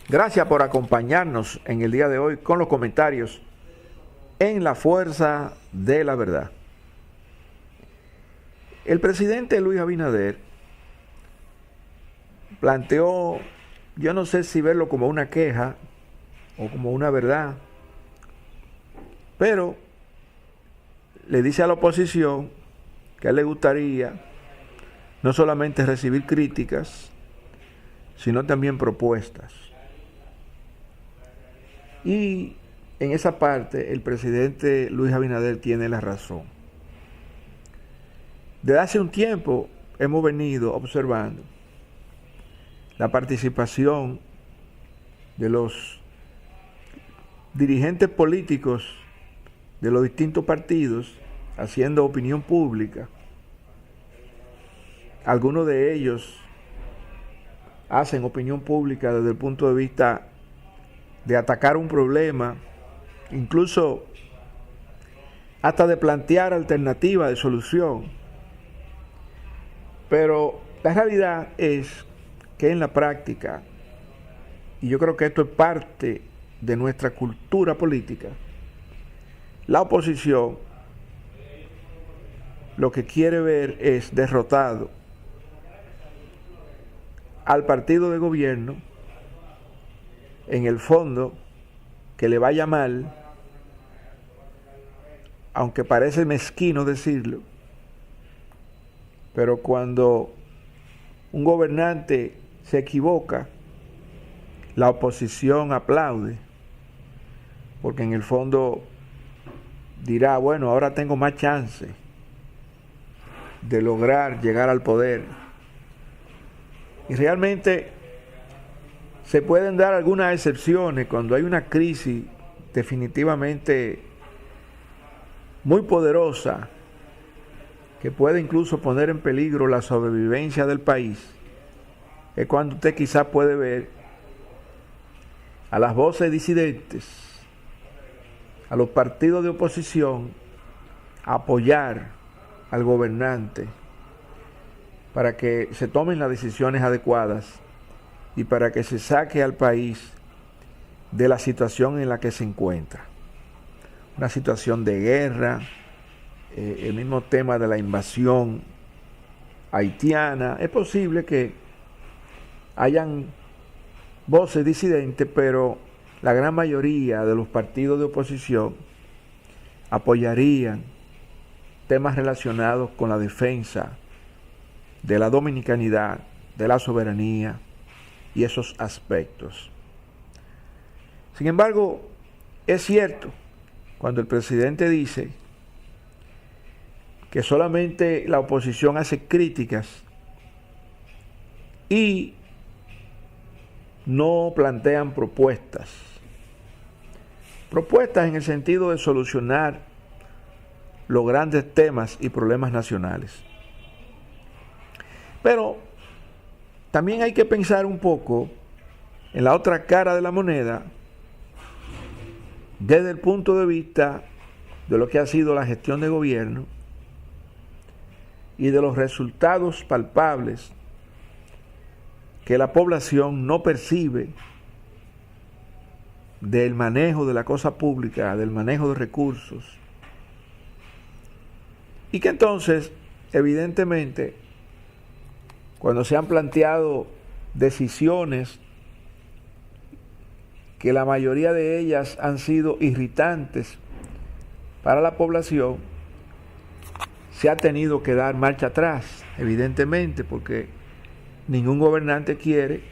Gracias por acompañarnos en el día de hoy con los comentarios en La Fuerza de la Verdad. El presidente Luis Abinader planteó, yo no sé si verlo como una queja o como una verdad, pero le dice a la oposición que a él le gustaría no solamente recibir críticas, sino también propuestas. Y en esa parte el presidente Luis Abinader tiene la razón. Desde hace un tiempo hemos venido observando la participación de los dirigentes políticos de los distintos partidos haciendo opinión pública. Algunos de ellos hacen opinión pública desde el punto de vista de atacar un problema, incluso hasta de plantear alternativas de solución. Pero la realidad es que en la práctica, y yo creo que esto es parte de nuestra cultura política, la oposición lo que quiere ver es derrotado al partido de gobierno, en el fondo, que le vaya mal, aunque parece mezquino decirlo, pero cuando un gobernante se equivoca, la oposición aplaude, porque en el fondo dirá, bueno, ahora tengo más chance de lograr llegar al poder. Y realmente se pueden dar algunas excepciones cuando hay una crisis definitivamente muy poderosa que puede incluso poner en peligro la sobrevivencia del país. Es cuando usted quizás puede ver a las voces disidentes, a los partidos de oposición, apoyar al gobernante para que se tomen las decisiones adecuadas y para que se saque al país de la situación en la que se encuentra. Una situación de guerra, el mismo tema de la invasión haitiana. Es posible que hayan voces disidentes, pero la gran mayoría de los partidos de oposición apoyarían temas relacionados con la defensa de la dominicanidad, de la soberanía y esos aspectos. Sin embargo, es cierto cuando el presidente dice que solamente la oposición hace críticas y no plantean propuestas. Propuestas en el sentido de solucionar los grandes temas y problemas nacionales. Pero también hay que pensar un poco en la otra cara de la moneda desde el punto de vista de lo que ha sido la gestión de gobierno y de los resultados palpables que la población no percibe del manejo de la cosa pública, del manejo de recursos, y que entonces, evidentemente, cuando se han planteado decisiones que la mayoría de ellas han sido irritantes para la población, se ha tenido que dar marcha atrás, evidentemente, porque ningún gobernante quiere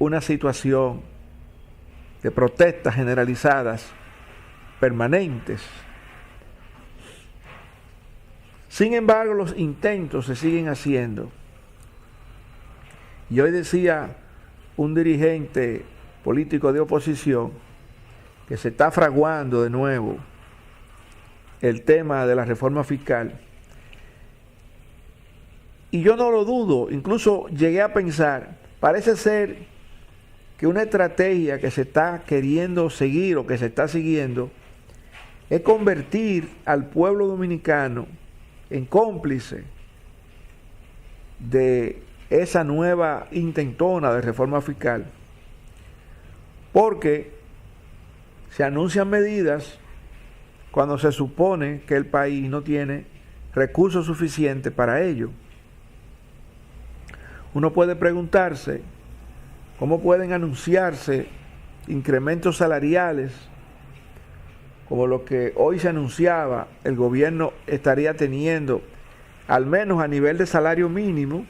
una situación de protestas generalizadas permanentes. Sin embargo, los intentos se siguen haciendo. Y hoy decía un dirigente político de oposición que se está fraguando de nuevo el tema de la reforma fiscal. Y yo no lo dudo, incluso llegué a pensar, parece ser que una estrategia que se está queriendo seguir o que se está siguiendo es convertir al pueblo dominicano en cómplice de esa nueva intentona de reforma fiscal, porque se anuncian medidas cuando se supone que el país no tiene recursos suficientes para ello. Uno puede preguntarse cómo pueden anunciarse incrementos salariales como lo que hoy se anunciaba el gobierno estaría teniendo, al menos a nivel de salario mínimo,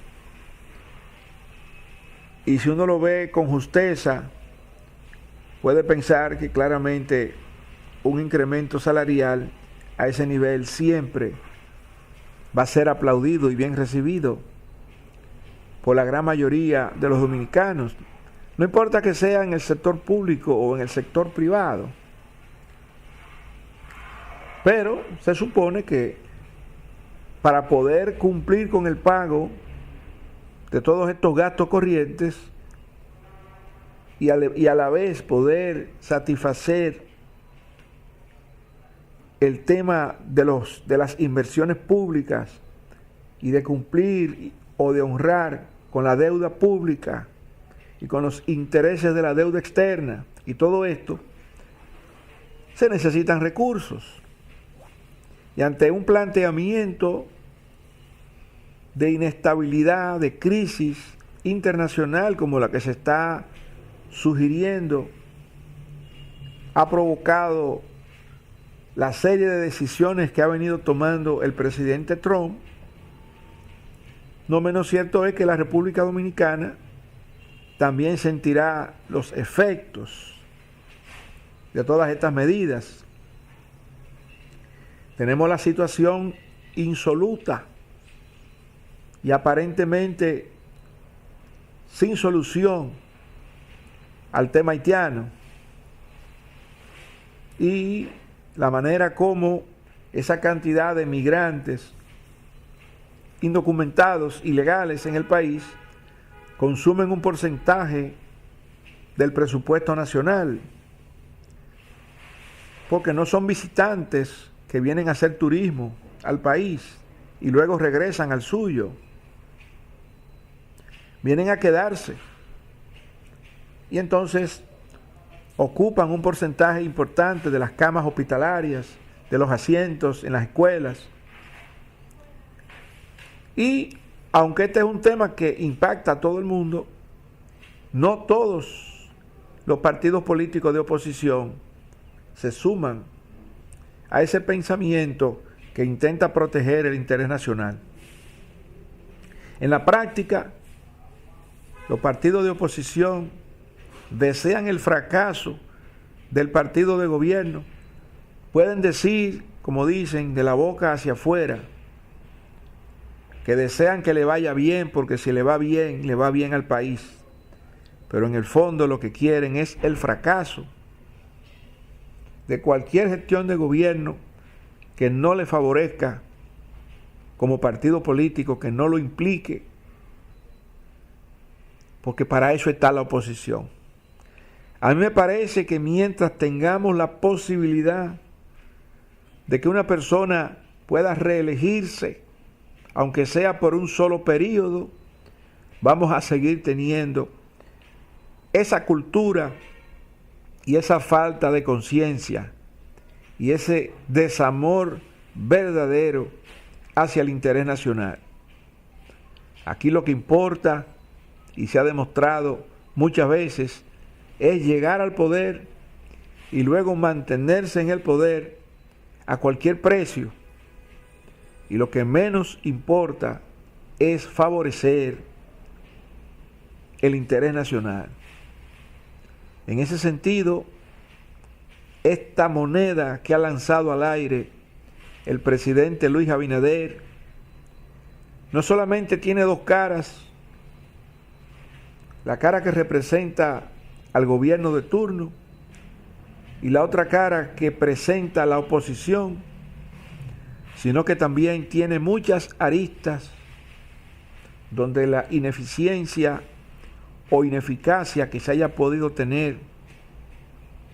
y si uno lo ve con justeza, puede pensar que claramente un incremento salarial a ese nivel siempre va a ser aplaudido y bien recibido por la gran mayoría de los dominicanos, no importa que sea en el sector público o en el sector privado. Pero se supone que para poder cumplir con el pago de todos estos gastos corrientes y a la vez poder satisfacer el tema de las inversiones públicas y de cumplir o de honrar con la deuda pública y con los intereses de la deuda externa y todo esto, se necesitan recursos. Y ante un planteamiento de inestabilidad, de crisis internacional como la que se está sugiriendo, ha provocado la serie de decisiones que ha venido tomando el presidente Trump. No menos cierto es que la República Dominicana también sentirá los efectos de todas estas medidas. Tenemos la situación insoluta y aparentemente sin solución al tema haitiano y la manera como esa cantidad de migrantes indocumentados, ilegales en el país, consumen un porcentaje del presupuesto nacional, porque no son visitantes que vienen a hacer turismo al país y luego regresan al suyo. Vienen a quedarse y entonces ocupan un porcentaje importante de las camas hospitalarias, de los asientos en las escuelas. Y aunque este es un tema que impacta a todo el mundo, no todos los partidos políticos de oposición se suman a ese pensamiento que intenta proteger el interés nacional. En la práctica, los partidos de oposición desean el fracaso del partido de gobierno. Pueden decir, como dicen, de la boca hacia afuera, que desean que le vaya bien porque si le va bien al país. Pero en el fondo lo que quieren es el fracaso de cualquier gestión de gobierno que no le favorezca como partido político, que no lo implique, porque para eso está la oposición. A mí me parece que mientras tengamos la posibilidad de que una persona pueda reelegirse, aunque sea por un solo periodo, vamos a seguir teniendo esa cultura y esa falta de conciencia y ese desamor verdadero hacia el interés nacional. Aquí lo que importa, y se ha demostrado muchas veces, es llegar al poder y luego mantenerse en el poder a cualquier precio. Y lo que menos importa es favorecer el interés nacional. En ese sentido, esta moneda que ha lanzado al aire el presidente Luis Abinader no solamente tiene dos caras, la cara que representa al gobierno de turno y la otra cara que presenta a la oposición, sino que también tiene muchas aristas donde la ineficiencia o ineficacia que se haya podido tener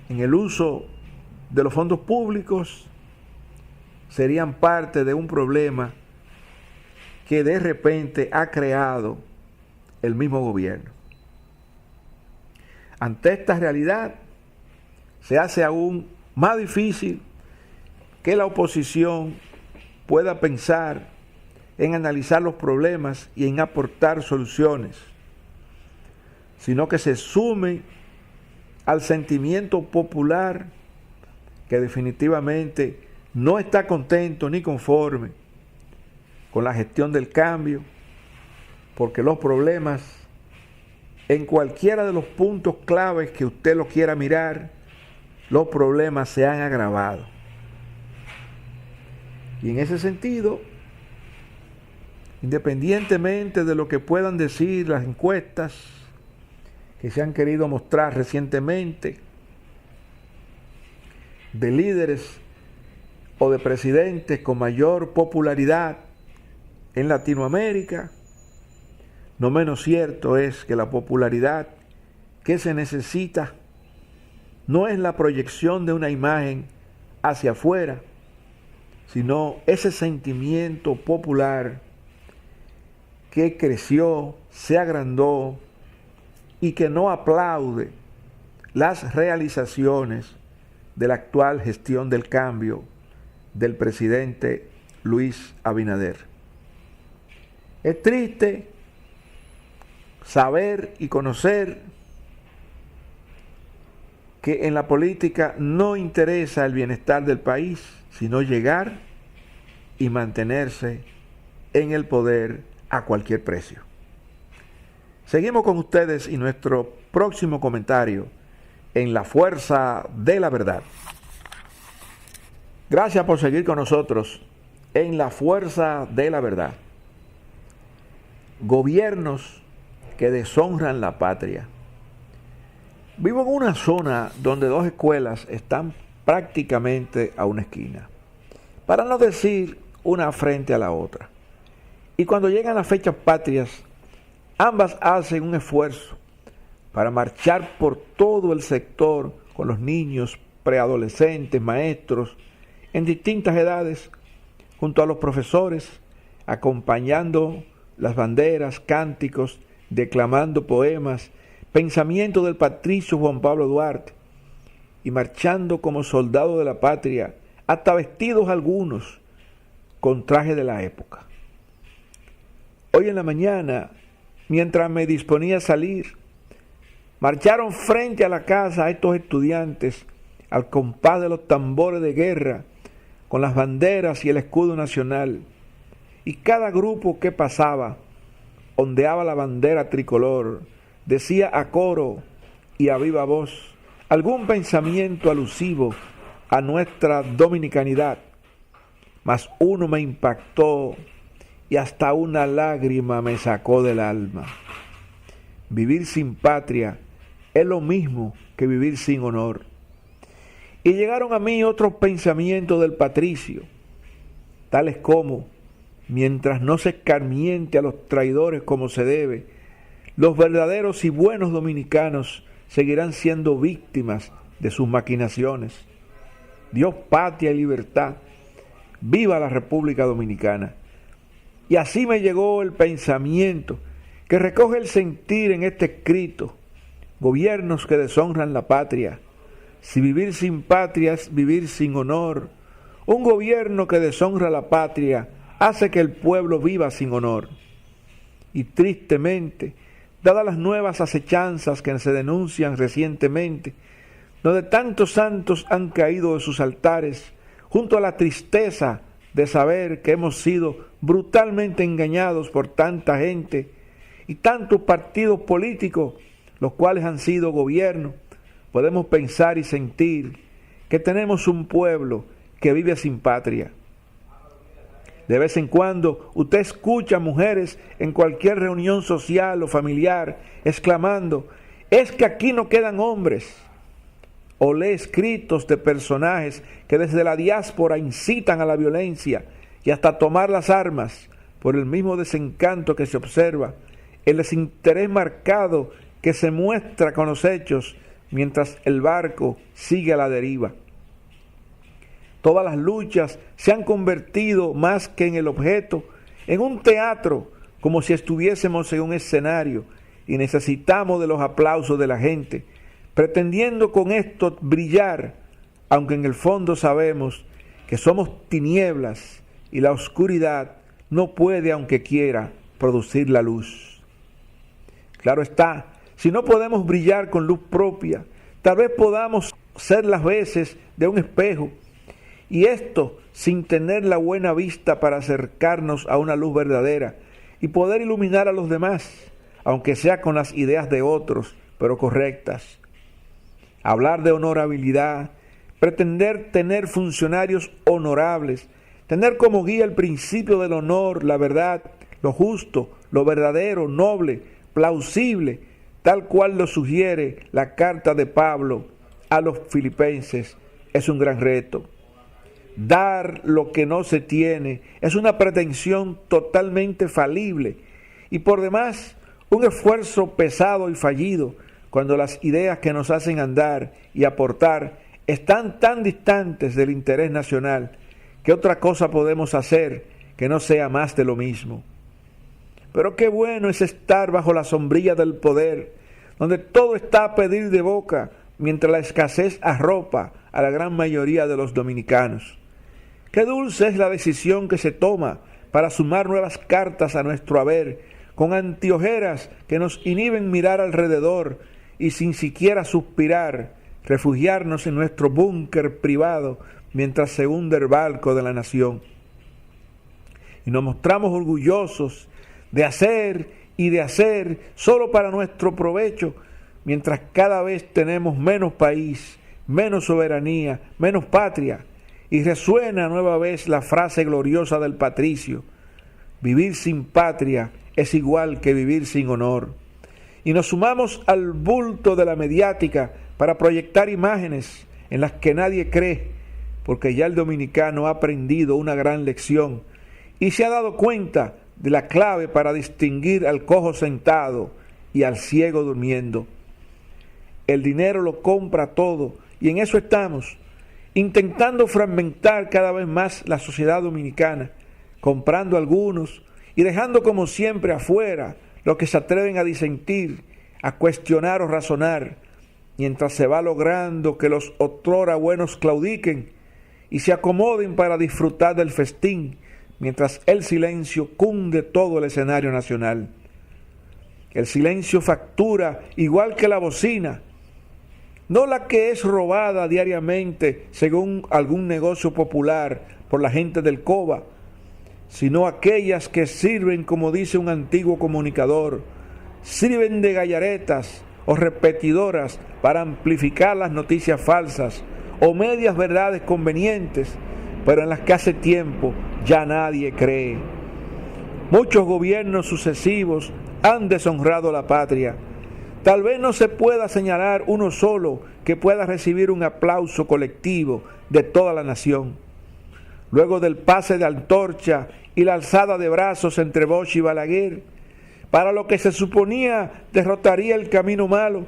en el uso de los fondos públicos serían parte de un problema que de repente ha creado el mismo gobierno. Ante esta realidad, se hace aún más difícil que la oposición pueda pensar en analizar los problemas y en aportar soluciones, sino que se sume al sentimiento popular que definitivamente no está contento ni conforme con la gestión del cambio, porque los problemas en cualquiera de los puntos claves que usted lo quiera mirar, los problemas se han agravado. Y en ese sentido, independientemente de lo que puedan decir las encuestas que se han querido mostrar recientemente, de líderes o de presidentes con mayor popularidad en Latinoamérica, no menos cierto es que la popularidad que se necesita no es la proyección de una imagen hacia afuera, sino ese sentimiento popular que creció, se agrandó y que no aplaude las realizaciones de la actual gestión del cambio del presidente Luis Abinader. Es triste saber y conocer que en la política no interesa el bienestar del país, sino llegar y mantenerse en el poder a cualquier precio. Seguimos con ustedes y nuestro próximo comentario en La Fuerza de la Verdad. Gracias por seguir con nosotros en La Fuerza de la Verdad. Gobiernos que deshonran la patria. Vivo en una zona donde dos escuelas están prácticamente a una esquina, para no decir una frente a la otra. Y cuando llegan las fechas patrias, ambas hacen un esfuerzo para marchar por todo el sector con los niños, preadolescentes, maestros, en distintas edades, junto a los profesores, acompañando las banderas, cánticos, declamando poemas, pensamientos del patricio Juan Pablo Duarte, y marchando como soldados de la patria, hasta vestidos algunos con traje de la época. Hoy en la mañana, mientras me disponía a salir, marcharon frente a la casa a estos estudiantes al compás de los tambores de guerra, con las banderas y el escudo nacional, y cada grupo que pasaba ondeaba la bandera tricolor, decía a coro y a viva voz algún pensamiento alusivo a nuestra dominicanidad, mas uno me impactó y hasta una lágrima me sacó del alma. Vivir sin patria es lo mismo que vivir sin honor. Y llegaron a mí otros pensamientos del patricio, tales como: mientras no se escarmiente a los traidores como se debe, los verdaderos y buenos dominicanos seguirán siendo víctimas de sus maquinaciones. Dios, patria y libertad, viva la República Dominicana. Y así me llegó el pensamiento que recoge el sentir en este escrito: gobiernos que deshonran la patria. Si vivir sin patria es vivir sin honor, un gobierno que deshonra la patria hace que el pueblo viva sin honor. Y tristemente, dadas las nuevas acechanzas que se denuncian recientemente, donde tantos santos han caído de sus altares, junto a la tristeza de saber que hemos sido brutalmente engañados por tanta gente y tantos partidos políticos, los cuales han sido gobierno, podemos pensar y sentir que tenemos un pueblo que vive sin patria. De vez en cuando usted escucha a mujeres en cualquier reunión social o familiar exclamando: es que aquí no quedan hombres. O lee escritos de personajes que desde la diáspora incitan a la violencia y hasta tomar las armas por el mismo desencanto que se observa, el desinterés marcado que se muestra con los hechos mientras el barco sigue a la deriva. Todas las luchas se han convertido, más que en el objeto, en un teatro, como si estuviésemos en un escenario y necesitamos de los aplausos de la gente pretendiendo con esto brillar, aunque en el fondo sabemos que somos tinieblas y la oscuridad no puede, aunque quiera, producir la luz. Claro está, si no podemos brillar con luz propia, tal vez podamos ser las veces de un espejo, y esto sin tener la buena vista para acercarnos a una luz verdadera y poder iluminar a los demás, aunque sea con las ideas de otros, pero correctas. Hablar de honorabilidad, pretender tener funcionarios honorables, tener como guía el principio del honor, la verdad, lo justo, lo verdadero, noble, plausible, tal cual lo sugiere la carta de Pablo a los filipenses, es un gran reto. Dar lo que no se tiene es una pretensión totalmente falible y por demás un esfuerzo pesado y fallido cuando las ideas que nos hacen andar y aportar están tan distantes del interés nacional que otra cosa podemos hacer que no sea más de lo mismo. Pero qué bueno es estar bajo la sombrilla del poder, donde todo está a pedir de boca, mientras la escasez arropa a la gran mayoría de los dominicanos. Qué dulce es la decisión que se toma para sumar nuevas cartas a nuestro haber, con anteojeras que nos inhiben mirar alrededor y sin siquiera suspirar, refugiarnos en nuestro búnker privado mientras se hunde el barco de la nación. Y nos mostramos orgullosos de hacer y de hacer solo para nuestro provecho, mientras cada vez tenemos menos país, menos soberanía, menos patria. Y resuena nueva vez la frase gloriosa del patricio: vivir sin patria es igual que vivir sin honor. Y nos sumamos al bulto de la mediática para proyectar imágenes en las que nadie cree, porque ya el dominicano ha aprendido una gran lección y se ha dado cuenta de la clave para distinguir al cojo sentado y al ciego durmiendo. El dinero lo compra todo y en eso estamos, intentando fragmentar cada vez más la sociedad dominicana, comprando algunos y dejando como siempre afuera los que se atreven a disentir, a cuestionar o razonar, mientras se va logrando que los otrora buenos claudiquen y se acomoden para disfrutar del festín, mientras el silencio cunde todo el escenario nacional. El silencio factura igual que la bocina, no la que es robada diariamente según algún negocio popular por la gente del COBA, sino aquellas que sirven, como dice un antiguo comunicador, sirven de gallaretas o repetidoras para amplificar las noticias falsas o medias verdades convenientes, pero en las que hace tiempo ya nadie cree. Muchos gobiernos sucesivos han deshonrado la patria. Tal vez no se pueda señalar uno solo que pueda recibir un aplauso colectivo de toda la nación. Luego del pase de antorcha y la alzada de brazos entre Bosch y Balaguer, para lo que se suponía derrotaría el camino malo,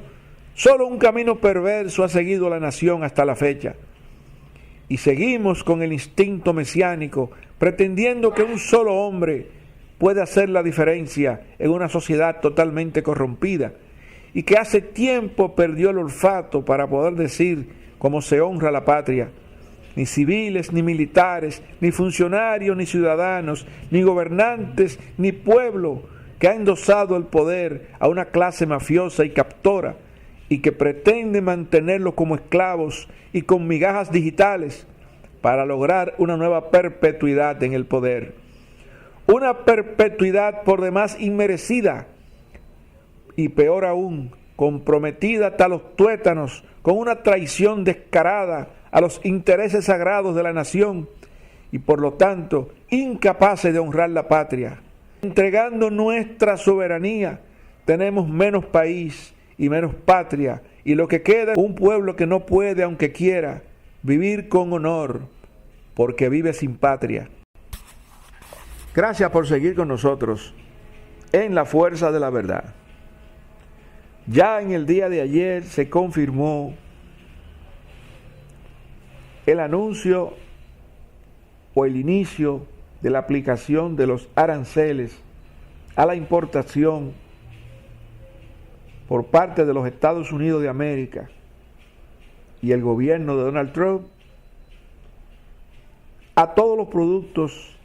solo un camino perverso ha seguido la nación hasta la fecha. Y seguimos con el instinto mesiánico, pretendiendo que un solo hombre puede hacer la diferencia en una sociedad totalmente corrompida, y que hace tiempo perdió el olfato para poder decir cómo se honra la patria. Ni civiles, ni militares, ni funcionarios, ni ciudadanos, ni gobernantes, ni pueblo que ha endosado el poder a una clase mafiosa y captora y que pretende mantenerlos como esclavos y con migajas digitales para lograr una nueva perpetuidad en el poder. Una perpetuidad por demás inmerecida y peor aún, comprometida hasta los tuétanos con una traición descarada a los intereses sagrados de la nación y por lo tanto incapaces de honrar la patria. Entregando nuestra soberanía, tenemos menos país y menos patria, y lo que queda es un pueblo que no puede, aunque quiera, vivir con honor, porque vive sin patria. Gracias por seguir con nosotros en La Fuerza de la Verdad. Ya en el día de ayer se confirmó el anuncio o el inicio de la aplicación de los aranceles a la importación por parte de los Estados Unidos de América y el gobierno de Donald Trump a todos los productos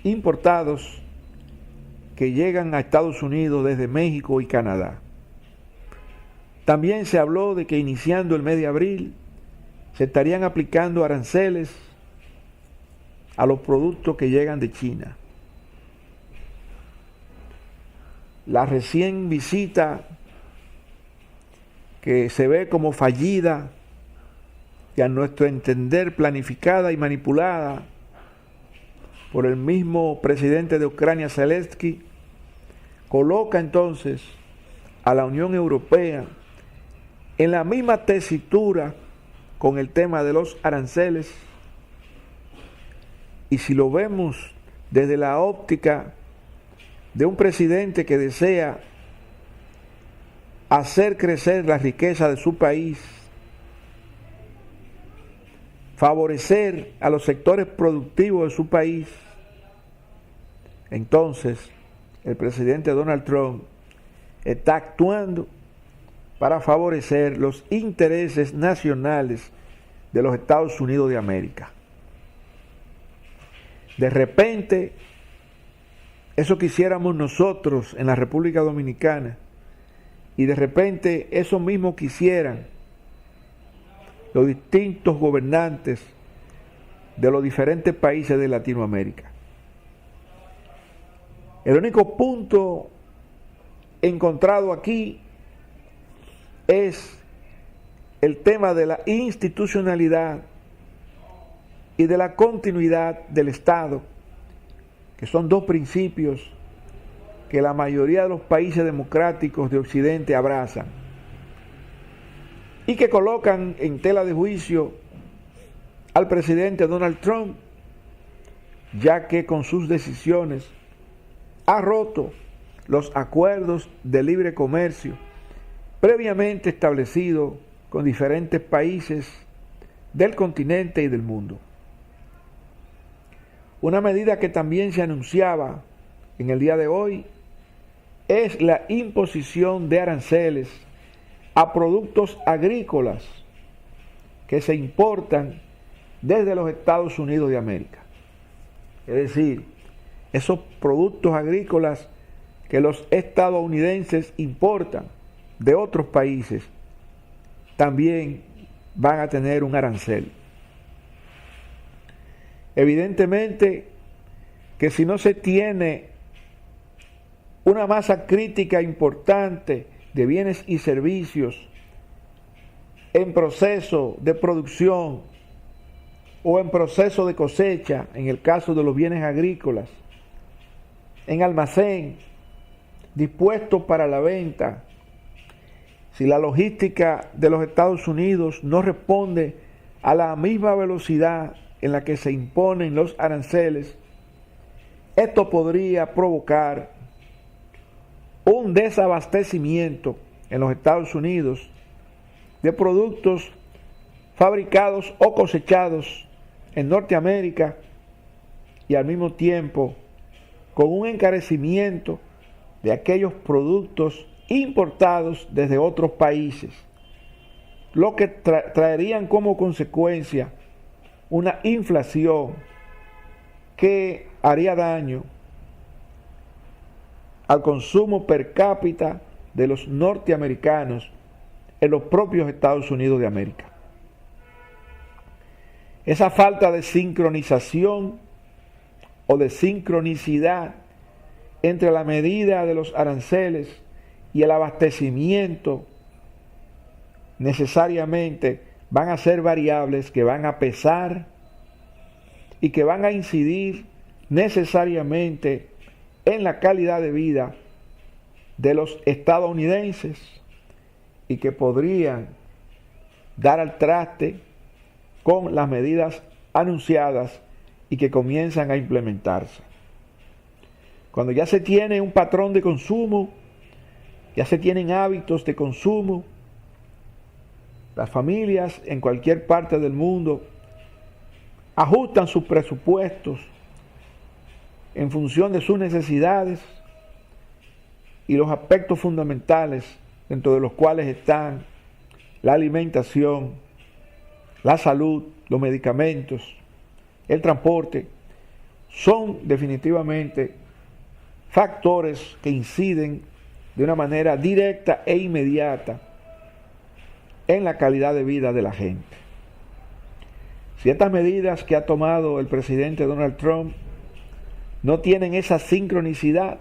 importados que llegan a Estados Unidos desde México y Canadá. También se habló de que iniciando el mes de abril se estarían aplicando aranceles a los productos que llegan de China. La recién visita, que se ve como fallida y a nuestro entender planificada y manipulada por el mismo presidente de Ucrania, Zelensky, coloca entonces a la Unión Europea en la misma tesitura con el tema de los aranceles. Y si lo vemos desde la óptica de un presidente que desea hacer crecer la riqueza de su país, favorecer a los sectores productivos de su país, entonces el presidente Donald Trump está actuando para favorecer los intereses nacionales de los Estados Unidos de América. De repente, eso quisiéramos nosotros en la República Dominicana, y de repente eso mismo quisieran los distintos gobernantes de los diferentes países de Latinoamérica. El único punto encontrado aquí es el tema de la institucionalidad y de la continuidad del Estado, que son dos principios que la mayoría de los países democráticos de Occidente abrazan y que colocan en tela de juicio al presidente Donald Trump, ya que con sus decisiones ha roto los acuerdos de libre comercio previamente establecidos con diferentes países del continente y del mundo. Una medida que también se anunciaba en el día de hoy es la imposición de aranceles a productos agrícolas que se importan desde los Estados Unidos de América. Es decir, esos productos agrícolas que los estadounidenses importan de otros países también van a tener un arancel. Evidentemente que si no se tiene una masa crítica importante de bienes y servicios en proceso de producción o en proceso de cosecha, en el caso de los bienes agrícolas, en almacén, dispuestos para la venta, si la logística de los Estados Unidos no responde a la misma velocidad en la que se imponen los aranceles, esto podría provocar un desabastecimiento en los Estados Unidos de productos fabricados o cosechados en Norteamérica y al mismo tiempo con un encarecimiento de aquellos productos importados desde otros países, lo que traerían como consecuencia una inflación que haría daño al consumo per cápita de los norteamericanos en los propios Estados Unidos de América. Esa falta de sincronización o de sincronicidad entre la medida de los aranceles y el abastecimiento necesariamente van a ser variables que van a pesar y que van a incidir necesariamente en la calidad de vida de los estadounidenses y que podrían dar al traste con las medidas anunciadas y que comienzan a implementarse. Cuando ya se tiene un patrón de consumo, ya se tienen hábitos de consumo, las familias en cualquier parte del mundo ajustan sus presupuestos en función de sus necesidades y los aspectos fundamentales dentro de los cuales están la alimentación, la salud, los medicamentos, el transporte, son definitivamente factores que inciden de una manera directa e inmediata en la calidad de vida de la gente. Si estas medidas que ha tomado el presidente Donald Trump no tienen esa sincronicidad,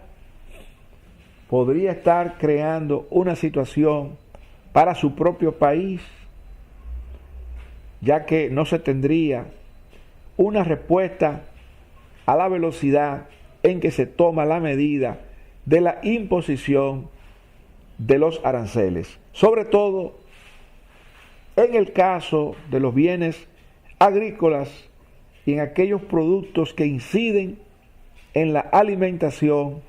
podría estar creando una situación para su propio país, ya que no se tendría una respuesta a la velocidad en que se toma la medida de la imposición de los aranceles, sobre todo en el caso de los bienes agrícolas y en aquellos productos que inciden en la alimentación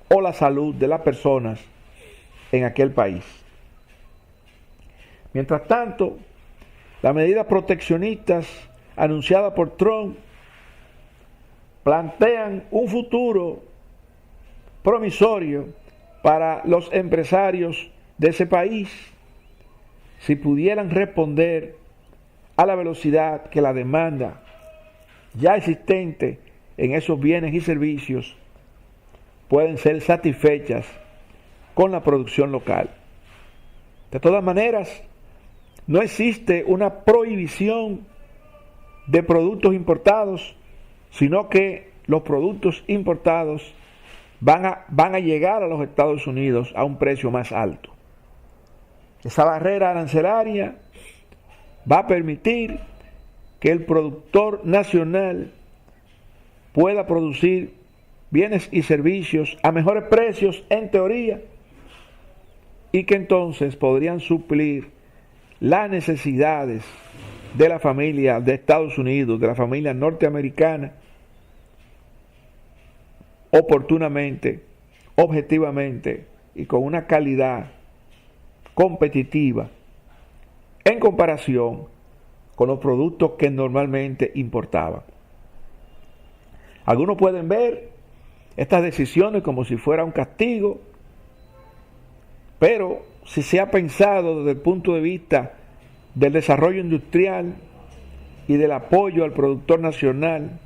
o la salud de las personas en aquel país. Mientras tanto, las medidas proteccionistas anunciadas por Trump plantean un futuro promisorio para los empresarios de ese país si pudieran responder a la velocidad que la demanda ya existente en esos bienes y servicios pueden ser satisfechas con la producción local. De todas maneras, no existe una prohibición de productos importados, sino que los productos importados van a llegar a los Estados Unidos a un precio más alto. Esa barrera arancelaria va a permitir que el productor nacional pueda producir bienes y servicios a mejores precios en teoría, y que entonces podrían suplir las necesidades de la familia de Estados Unidos, de la familia norteamericana, oportunamente, objetivamente y con una calidad competitiva en comparación con los productos que normalmente importaban. Algunos pueden ver estas decisiones como si fuera un castigo, pero si se ha pensado desde el punto de vista del desarrollo industrial y del apoyo al productor nacional,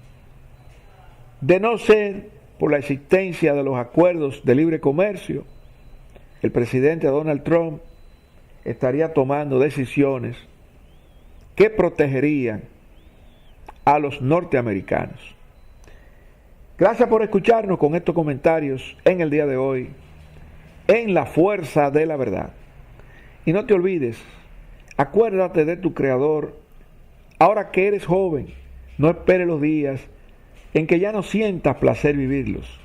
de no ser por la existencia de los acuerdos de libre comercio, el presidente Donald Trump estaría tomando decisiones que protegerían a los norteamericanos. Gracias por escucharnos con estos comentarios en el día de hoy en La Fuerza de la Verdad. Y no te olvides, acuérdate de tu Creador. Ahora que eres joven, no esperes los días en que ya no sientas placer vivirlos.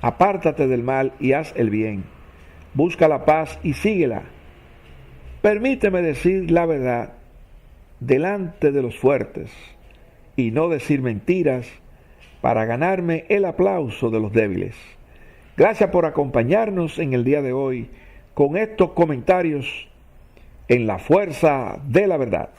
Apártate del mal y haz el bien. Busca la paz y síguela. Permíteme decir la verdad delante de los fuertes y no decir mentiras para ganarme el aplauso de los débiles. Gracias por acompañarnos en el día de hoy con estos comentarios en La Fuerza de la Verdad.